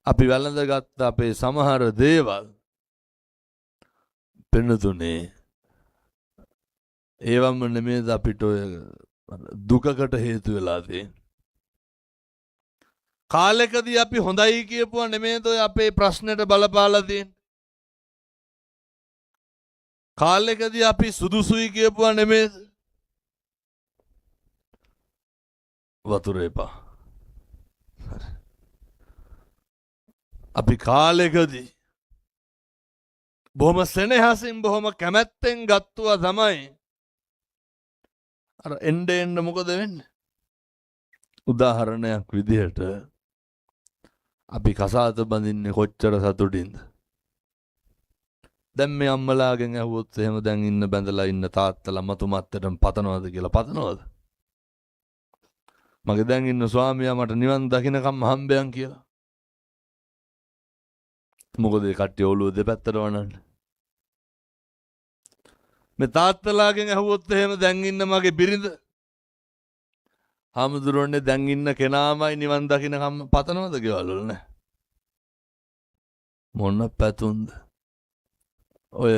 අපි වැළඳගත්ත අපේ සමහර දේවල් පෙනුතුනේ ඒවම නෙමේද අපිට ඔය දුකකට හේතු වෙලා තියෙන්නේ. කාලෙකදී අපි හොඳයි කියපුවා නෙමේද ඔය අපේ ප්‍රශ්නෙට බලපාලා තියෙන්නේ. කාලෙකදී අපි සුදුසුයි කියපුවා නෙමේද. වතුර එපා. අපි කාලෙකදී බොහොම සෙනෙහසින් බොහොම කැමැත්තෙන් ගත්තුවා තමයි අර එන්න මොකද වෙන්නේ? උදාහරණයක් විදිහට අපි කසාද බඳින්නේ කොච්චර සතුටින්ද? දැන් මේ අම්මලාගෙන් ඇහුවොත් එහෙම දැන් ඉන්න බැඳලා ඉන්න තාත්තලා මතු මත්තටම පතනවද කියලා පතනවද? මගේ දැන් ඉන්න ස්වාමියා මට නිවන් දකින්නකම් හම්බයන් කියලා. මොකද ඒ කට්ටිය ඔළුව දෙපැත්තට වනන්නේ. මේ තාත්තලාගෙන් ඇහුවොත් එහෙම දැන් ඉන්න මගේ බිරිඳ හාමුදුරනේ දැන් ඉන්න කෙනාමයි නිවන් දකින්නකම් පතනවද ගෙවල් වල නෑ. මොන පැතුම්ද? ඔය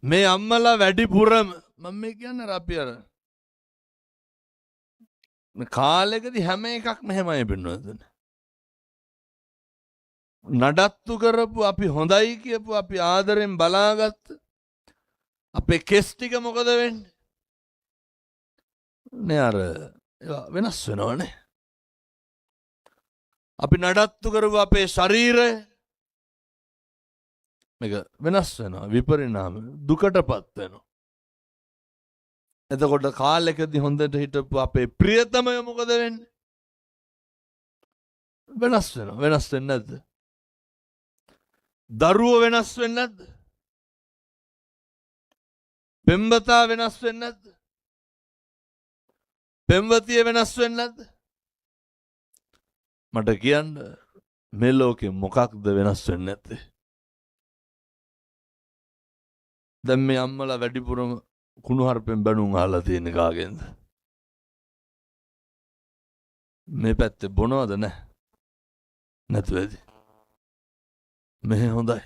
මේ අම්මලා වැඩිපුරම මම මේ කියන්නේ අපි අර මේ කාලෙකදී හැම එකක් මෙහෙමයි වෙන්නවද? නඩත්තු කරපු අපි හොඳයි කියපු අපි ආදරෙන් බලාගත්ත අපේ කෙස් ටික මොකද වෙන්නේ? නේ අර වෙනස් වෙනවනේ. අපි නඩත්තු කරපු අපේ ශරීරය මේක වෙනස් වෙනවා, විපරිණාම දුකටපත් වෙනවා. එතකොට කාලෙකදී හොඳට හිටපු අපේ ප්‍රියතමය මොකද වෙන්නේ? වෙනස් වෙනවා. වෙනස් වෙන්නේ නැද්ද? දරුවෝ වෙනස් වෙන්නේ නැද්ද? පෙම්වතා වෙනස් වෙන්නේ නැද්ද? පෙම්වතිය වෙනස් වෙන්නේ නැද්ද? මට කියන්න මේ ලෝකෙ මොකක්ද වෙනස් වෙන්නේ නැත්තේ? දැන් මේ අම්මලා වැඩිපුරම කුණුහරුපෙන් බැනුම් අහලා තියෙන කාගෙන්ද? මේ පැත්තේ බොනවද නැහැ? නැතු ඇති. මෙහෙ හොඳයි.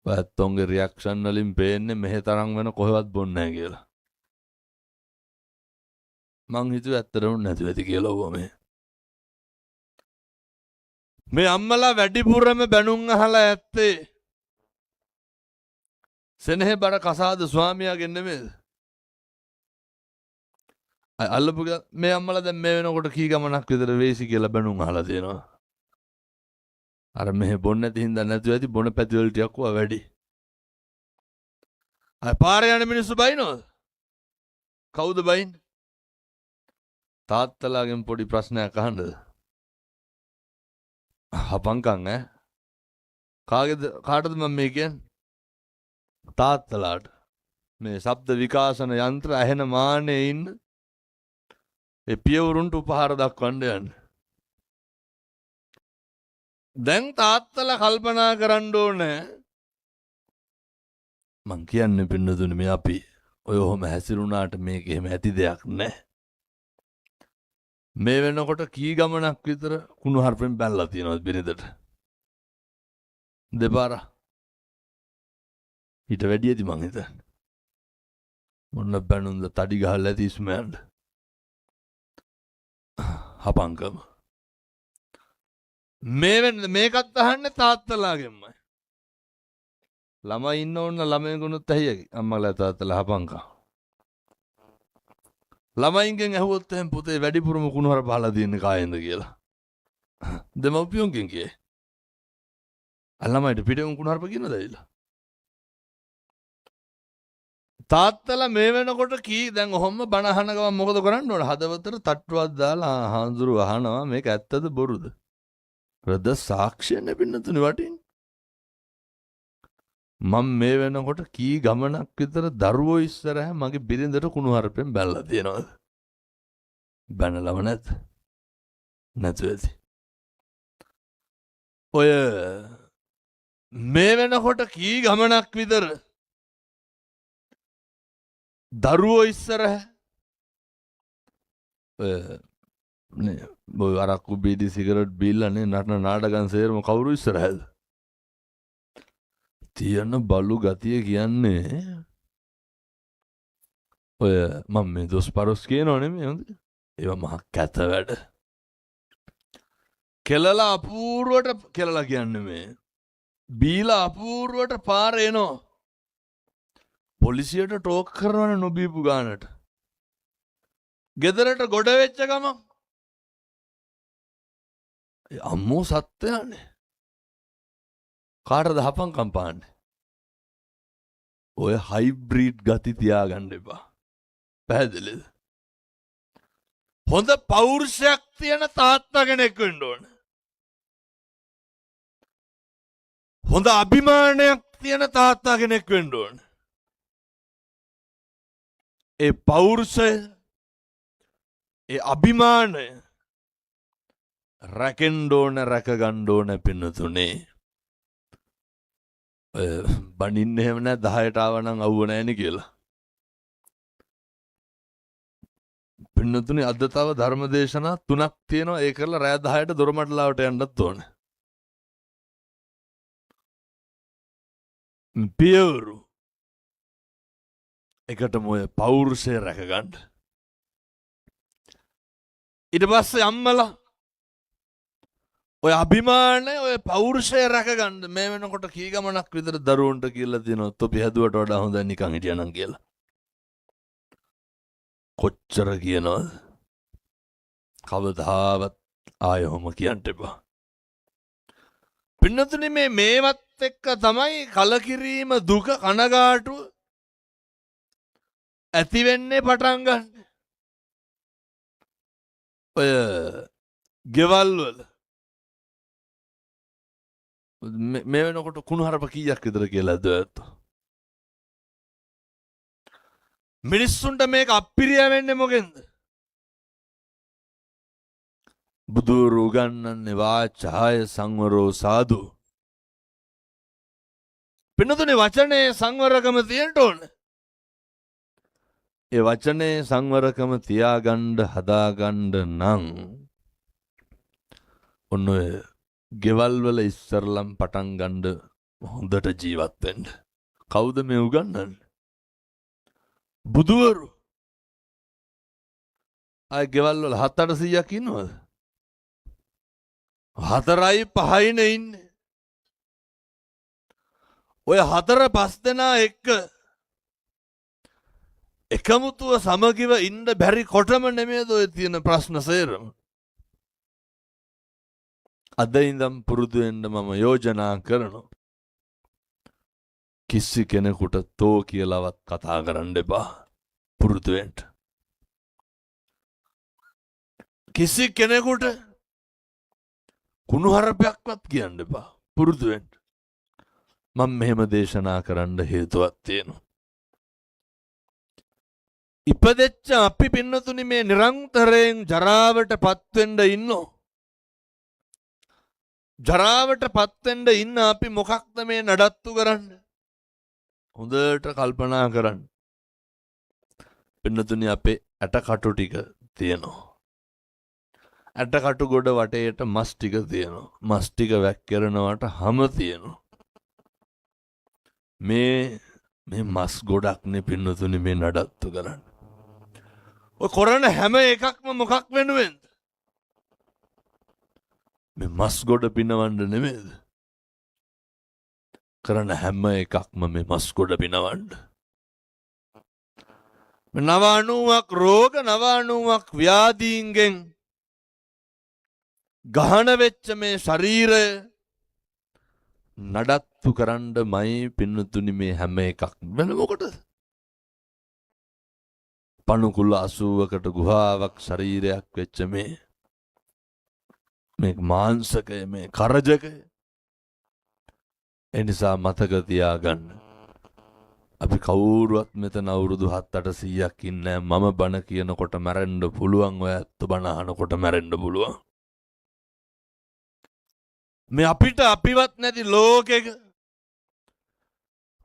ඔයත්තුන්ගේ රියැක්ෂන් වලින් පේන්නේ මෙහෙ තරම් වෙන කොහෙවත් බොන්නේ නැහැ කියලා. මං හිතුවේ ඇත්තටම නැතු ඇති කියලා වුණා මේ. මේ අම්මලා වැඩිපුරම බැනුම් අහලා ඇත්තේ සෙනෙහ බර කසාද ස්වාමියාගෙන් නෙමෙයිද? අල්ලපු මේ අම්මලා දැන් මේ වෙනකොට කී ගමනක් විතර වේසි කියලා බැනුම් අහලා තියෙනවා. අර මෙහෙ බොන්න නැති හින්දා නැතුව ඇති බොන පැති වල ටිකක් වුණා වැඩි. අය පාරේ යන මිනිස්සු බයිනවද? කවුද බයින්නේ? තාත්තලාගෙන් පොඩි ප්‍රශ්නයක් අහන්නද? හපංකම් ඈ. කාටද මම මේ කියන්නේ? තාත්තලාට. මේ ශබ්ද විකාශන යන්ත්‍ර ඇහෙන මානේ ඉන්න ඒ පියවරුන්ට උපහාර දක්වන්න යන්නේ. දැන් තාත්තලා කල්පනා කරන්න ඕනේ මං කියන්නේ පින්නතුනේ මේ අපි ඔය ඔහොම හැසිරුණාට මේක එහෙම ඇති දෙයක් නැහැ. මේ වෙනකොට කී ගමනක් විතර කුණු හarpෙන් බැලලා තියෙනවද බිරිඳට? දෙපාර. ඊට වැඩියද මං හිතන්නේ. මොන්න බැනුම්ද තඩි ගහලා ඇති ඉස්මයන්ට. හපංකම. මේකත් අහන්නේ තාත්තලාගෙන්මයි. ළමයි ඉන්න ඕන ළමයින්ගුණුත් ඇහියකි. අම්මලා තාත්තලා හපංකම්. ළමයින්ගෙන් ඇහුවොත් එහෙනම් පුතේ වැඩිපුරම කුණුහර පහලා දින්නේ කායෙන්ද කියලා. දෙමව්පියන්ගෙන් කියේ. ළමයිට පිටේම කුණුහරප කියනද ඇවිල්ලා? තාත්තලා මේ වෙනකොට කී දැන් ඔහොම බණ අහන ගමන් මොකද කරන්න ඕන? හදවතට තට්ටුවක් දාලා හාඳුරු අහනවා මේක ඇත්තද බොරුද? රද සාක්ෂිය නෙපින්නතුනි වටින්. මම මේ වෙනකොට කී ගමනක් විතර දරුවෝ ඉස්සරහ මගේ බිරිඳට කුණු හarpෙන් බැලලා තියෙනවද? බැනලම නැත්. නැතු ඇති. ඔය මේ වෙනකොට කී ගමනක් විතර දරුවෝ ඉස්සරහ නේ බොයි අරක්කු බීඩි සිගරට් බීල්ලනේ නටන නාටකන් සේරම කවුරු ඉස්සරහද? තියන බලු ගතිය කියන්නේ ඔය මම මේ දොස් පරොස් කියනව නෙමෙයි හොඳ. ඒවා මහ කැත වැඩ. කෙලලා අපූර්වට කෙලලා කියන්නේ මේ. බීලා අපූර්වට පාර එනවා. පොලිසියට ටෝක් කරනවනේ නොබීපු ගානට. ගෙදරට ගොඩ වෙච්ච ගමන් අම්මෝ සත්‍යයනේ. කාටද හපන් කම්පාන්නේ? ඔය හයිබ්‍රීඩ් ගති තියාගන්න එපා. පැහැදිලිද? හොඳ පෞරුෂයක් තියෙන තාත්තා කෙනෙක් වෙන්න ඕන. හොඳ අභිමානයක් තියෙන තාත්තා කෙනෙක් වෙන්න ඕන. ඒ පෞරුෂය, ඒ අභිමානය රැකෙන්න ඕන, රැකගන්න ඕන පින්නතුනේ. බණින්න එහෙම නෑ 10ට ආවනම් අවුව නෑනේ කියලා. පින්නතුනේ අද තව ධර්ම දේශනා 3ක් තියෙනවා. ඒ කරලා රෑ 10ට දොරමඩලාවට යන්නත් ඕන. පියවරු එකටම ඔය පෞරුෂය රැකගන්න. ඊට පස්සේ අම්මලා ඔය අභිමානය, ඔය පෞරුෂය රැකගන්න. මේ වෙනකොට කී ගමනක් විතර දරුවන්ට කියලා තියෙනවා තොපි හැදුවට වඩා හොඳයි නිකන් හිටියනම් කියලා. කොච්චර කියනවද? කවදාවත් ආයෙම කියන්න එපා. පින්නතුනේ මේවත් එක්ක තමයි කලකිරීම, දුක, කනගාටුව ඇති වෙන්නේ පටන් ගන්න. ඔය ගෙවල් වල මේ වෙනකොට කුණුහරුප කීයක් විතර කියලාද ඇත්තෝ? මිනිස්සුන්ට මේක අප්පිරිය වෙන්නේ මොකෙන්ද? බුදුරු උගන්වන්නේ වාචාය සංවරෝ සාදු. පින්නතුනේ වචනේ සංවරකම තියෙන්න ඕන. ඒ වචනේ සංවරකම තියාගන්න හදාගන්න නම් ඔන්න ඔය ගෙවල් වල ඉස්සරලම් පටන් ගන්න හොඳට ජීවත් වෙන්න. කවුද මේ උගන්වන්නේ? බුදුවරු. අය ගෙවල් වල 700ක් ඉන්නවද? 4යි 5යිනේ ඉන්නේ. ඔය 4-5 දෙනා එක්ක එකමුතුව සමගිව ඉන්න බැරි කොටම නෙමෙයිද ඔය තියෙන ප්‍රශ්න සේරම. අද ඉඳන් පුරුදු වෙන්න මම යෝජනා කරනවා. කිසි කෙනෙකුට තෝ කියලාවත් කතා කරන්න එපා. පුරුදු වෙන්න. කිසි කෙනෙකුට කුණුහරුපයක්වත් කියන්න එපා. පුරුදු වෙන්න. මම මෙහෙම දේශනා කරන්න හේතුවක් තියෙනවා. ඉපදෙච්ච අපි පින්නතුනි මේ නිරන්තරයෙන් ජරාවට පත්වෙන්න ඉන්නෝ. ජරාවට පත්වෙන්න ඉන්න අපි මොකක්ද මේ නඩත්තු කරන්නේ? හොඳට කල්පනා කරන්න. පින්නතුනි අපේ ඇටකටු ටික තියෙනවා. ඇටකටු ගොඩ වටේට මස් ටික තියෙනවා. මස් ටික වැක්කිරනවට හැම තියෙනවා. මේ මස් ගොඩක්නේ පින්නතුනි මේ නඩත්තු කරන්නේ. ඔය කරන හැම එකක්ම මොකක් වෙනුවෙන්ද? මේ මස් ගොඩ පිනවන්න නෙමෙයිද? කරන හැම එකක්ම මේ මස් ගොඩ පිනවන්න. 99ක් රෝග, 99ක් ව්‍යාධීන්ගෙන් ගහන වෙච්ච මේ ශරීරය නඩත්තු කරන්නමයි පින්නතුනි මේ හැම එකක්. වෙන මොකටද? පණුකුල 80කට ගුහාවක් ශරීරයක් වෙච්ච මේ මාංශකය, මේ කරජකය. ඒ නිසා මතක තියාගන්න. අපි කවුරුවත් මෙතන අවුරුදු 7-800ක් ඉන්නේ නැහැ. මම බණ කියනකොට මැරෙන්න පුළුවන්. ඔය ඇත්ත බණ අහනකොට මැරෙන්න පුළුවන්. මේ අපිට අපිවත් නැති ලෝකෙක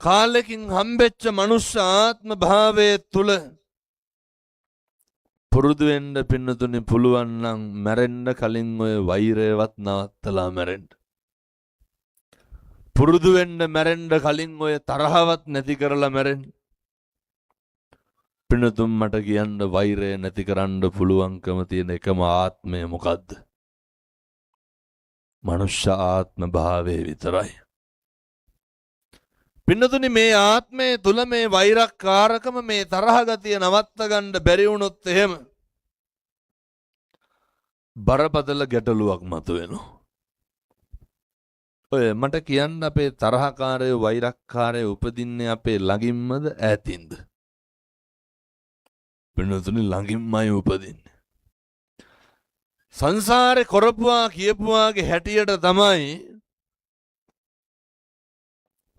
කාලෙකින් හම්බෙච්ච මනුෂ්‍ය ආත්ම භාවයේ තුල පුරුදු වෙන්න පින්නතුනි පුළුවන් නම් මැරෙන්න කලින් ඔය වෛරයවත් නවත්තලා මැරෙන්න. පුරුදු වෙන්න මැරෙන්න කලින් ඔය තරහවත් නැති කරලා මැරෙන්න. පින්නතුන් මට කියන්න වෛරය නැති කරන්න පුළුවන්කම තියෙන එකම ආත්මය මොකද්ද? මනුෂ්‍ය ආත්ම භාවයේ විතරයි. පින්නතුනි මේ ආත්මයේ තුල මේ වෛරක්කාරකම මේ තරහ ගතිය නවත්ත ගන්න බැරි වුණොත් එහෙම බරපතල ගැටලුවක් මතුවෙනවා. ඔය මට කියන්න අපේ තරහකාරයෝ වෛරක්කාරයෝ උපදින්නේ අපේ ළඟින්මද ඈතින්ද? පින්නතුනි ළඟින්මයි උපදින්නේ. සංසාරේ කරපුවා කියපුවාගේ හැටියට තමයි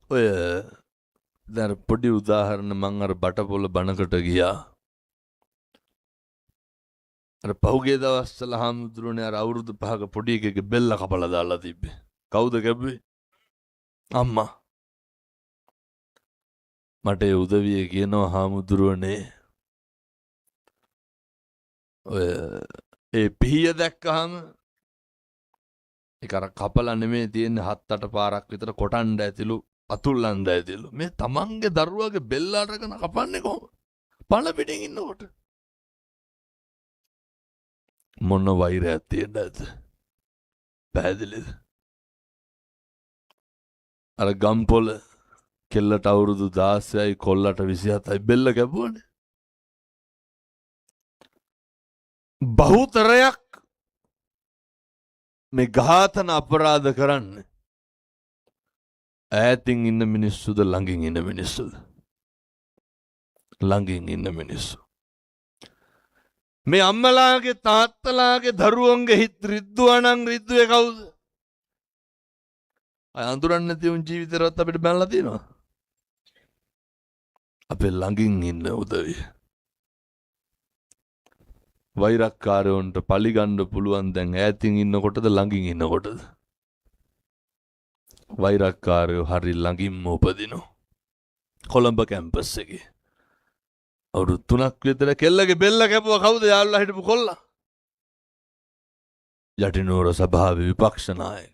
ඔය දැන් පොඩි උදාහරණ මං අර බටපොළ බණකට ගියා. අර පහුගිය දවස්වල හාමුදුරනේ අර අවුරුදු 5ක පොඩි එකෙක්ගේ බෙල්ල කපලා දාලා තිබ්බේ. කවුද කැපුවේ? අම්මා. මට ඒ උදවිය කියනවා හාමුදුරනේ ඔය ඒ පිහිය දැක්කහම ඒක අර කපලා නෙමෙයි තියෙන්නේ 7-8 පාරක් විතර කොටන්න ඇතිලු අතුල්ලන්න ඇතිලු. මේ තමන්ගේ දරුවාගේ බෙල්ල අරගෙන කපන්නේ කොහොමද? පණ පිටින් ඉන්නකොට. මොන වෛරයක් තියෙන්නද? පැහැදිලිද? අර ගම්පොළ කෙල්ලට අවුරුදු 16යි කොල්ලට 27යි බෙල්ල කැපුවනේ. බහුතරයක් මේ ඝාතන අපරාධ කරන්නේ ඈතින් ඉන්න මිනිස්සුද ළඟින් ඉන්න මිනිස්සුද? ළඟින් ඉන්න මිනිස්සු. මේ අම්මලාගේ තාත්තලාගේ දරුවන්ගේ හිත රිද්දුවා නම් රිද්දුවේ කවුද? අය අඳුරන්නේ නැති උන් ජීවිතේවත් අපිට බැලලා තියෙනවා. අපේ ළඟින් ඉන්න උදවිය. වෛරක්කාරයන්ට පලිගන්න පුළුවන් දැන් ඈතින් ඉන්නකොටද ළඟින් ඉන්නකොටද? වෛරක්කාරයෝ හරි ළඟින්ම උපදිනවා. කොළඹ කැම්පස් එකේ අවුරුදු 3ක් විතර කෙල්ලගේ බෙල්ල කැපුවා. කවුද? යාළුවා හිටපු කොල්ලා. යටිනෝර සභාවේ විපක්ෂ නායක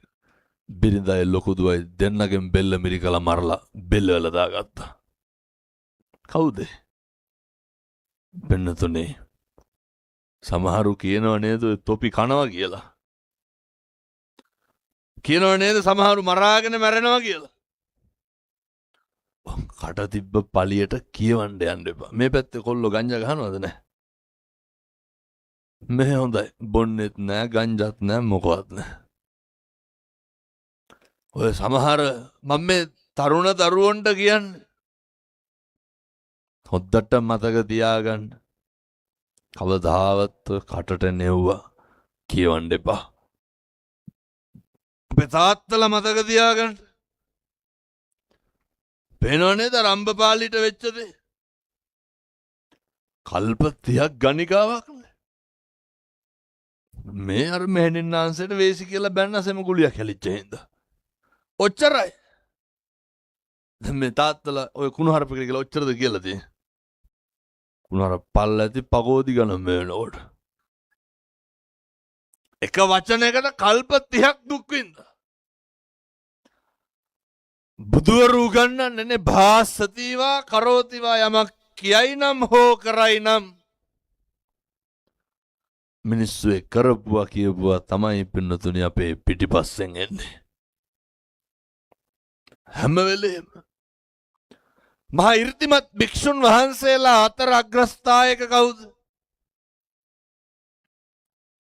බිරිඳයි ලොකු දුවයි දෙන්නගෙන් බෙල්ල මිරිකලා මරලා බෙල්ල වල දාගත්තා. කවුද? බෙන්නතුනේ සමහරු කියනව නේද තොපි කනවා කියලා. කියනව නේද සමහරු මරාගෙන මැරෙනවා කියලා. කට තිබ්බ පලියට කියවන්න යන්න එපා. මේ පැත්තේ කොල්ලෝ ගංජා ගහනවද නැහැ? මේ හොඳයි. බොන්නෙත් නැහැ, ගංජාත් නැහැ, මොකවත් නැහැ. ඔය සමහර මම මේ තරුණ දරුවන්ට කියන්නේ හොද්දට මතක තියාගන්න. කවදාවත් කටට නෙව්වා කියවන්න එපා. අපේ තාත්තලා මතක තියාගන්න. පේනව නේද රම්බපාලිට වෙච්ච දේ? කල්ප 30ක් ගණිකාවක් නේ. මේ අර මෙහෙණින් ආන්සයට වේසි කියලා බැන්න සෙම ගුලියක් හැලිච්ච හින්දා. ඔච්චරයි. දැන් මේ තාත්තලා ඔය කුණුහරුප කියලා ඔච්චරද කියලා තියෙන්නේ. කුණුහරුප පල්ල ඇති පගෝදි ගණන් මේනකොට. එක වචනයකට කල්ප 30ක් දුක් විඳා. බුදුවරු උගන්වන්නේ භාසතිවා කරෝතිවා යමක් කියයි නම් හෝ කරයි නම් මිනිස්සු කරපුවා කියපුවා තමයි පින්නතුනි අපේ පිටිපස්සෙන් එන්නේ. හැම වෙලේම මහා 이르දිමත් භික්ෂුන් වහන්සේලා අතර අග්‍රස්ථායක කවුද?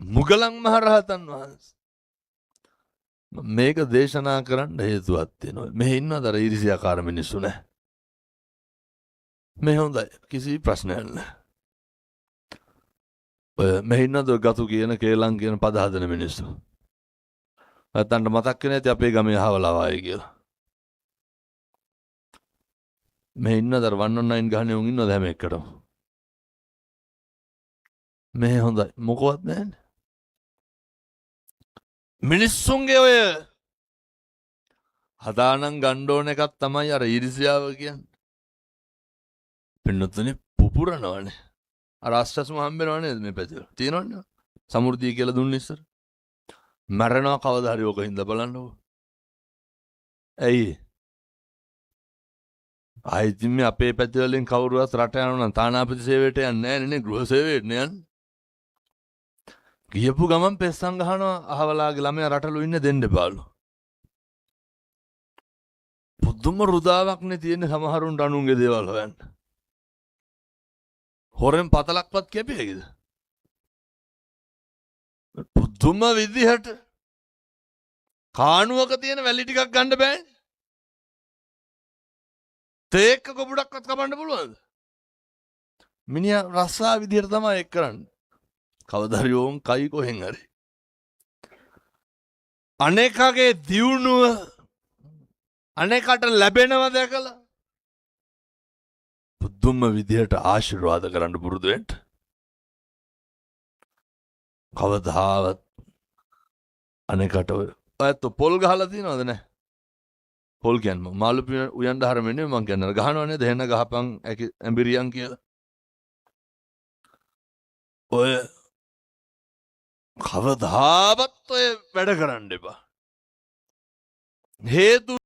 මුගලන් මහරහතන් වහන්සේ. මේක දේශනා කරන්න හේතුවක් තියෙනවා. මෙහි ඉන්නවද අර ඊර්ෂ්‍යාකාර මිනිස්සු නැහැ? මේ හොඳයි. කිසි ප්‍රශ්නයක් නැහැ. ඔය මෙහි ඉන්නවද ගතු කියන කේලම් කියන පද හදන මිනිස්සු? නැත්තන්ට මතක් වෙන්නේ නැති අපේ ගමේ අහවලා ආයේ කියලා. මේ ඉන්නවද අර 119 ගහන්නේ උන් ඉන්නවද හැම එකටම? මේ හොඳයි. මොකවත් නැහැනේ. මිනිස්සුන්ගේ ඔය හදානම් ගන්න ඕන එකක් තමයි අර ඊර්ෂ්‍යාව කියන්නේ. පින්නතුනේ පුපුරනවනේ. රාෂ්ට්‍රස්ම හම්බෙනව නේද මේ පැතිවල? තියෙනවනේ. සමෘද්ධිය කියලා දුන්නේ ඉස්සර. මැරෙනවා කවදා හරි ඕක හින්දා බලන්නකෝ. ඇයි? ආයිතින් මේ අපේ පැතිවලින් කවුරුවත් රට යනවා නම් තානාපති සේවයට යන්නේ නැහැ නේ ගෘහ සේවයට නේ යන්නේ. ගියපු ගමන් පෙස්සන් ගහනවා අහවලාගේ ළමයා රටලු ඉන්නේ දෙන්න බාලු. පුදුම රුදාවක් නේ තියෙන සමහරුන්ට අනුන්ගේ දේවල් හොයන්න. හොරෙන් පතලක්වත් කැපෙයිද? පුදුම විදිහට කාණුවක තියෙන වැලි ටිකක් ගන්න බෑනේ. තේක්ක කොපුඩක්වත් කපන්න පුළුවන්ද? මිනිහා රස්සා විදිහට තමයි ඒක කරන්නේ. කවදා හරි ඕන් කයි කොහෙන් හරි. අනේකගේ දියුණුව අනේකට ලැබෙනව දැකලා පුදුම විදිහට ආශිර්වාද කරන්න පුරුදු වෙන්න. කවදාවත් අනේකට ඔයත් පොල් ගහලා තියනවද නැහැ? පොල් කියන්නේ මාළු උයන්ඩ හරමනේ මං කියන්නේ ගහනවනේ දෙහෙන ගහපන් ඇඹිරියන් කියලා. ඔය කවදාවත් ඔය වැඩ කරන්න එපා. හේතු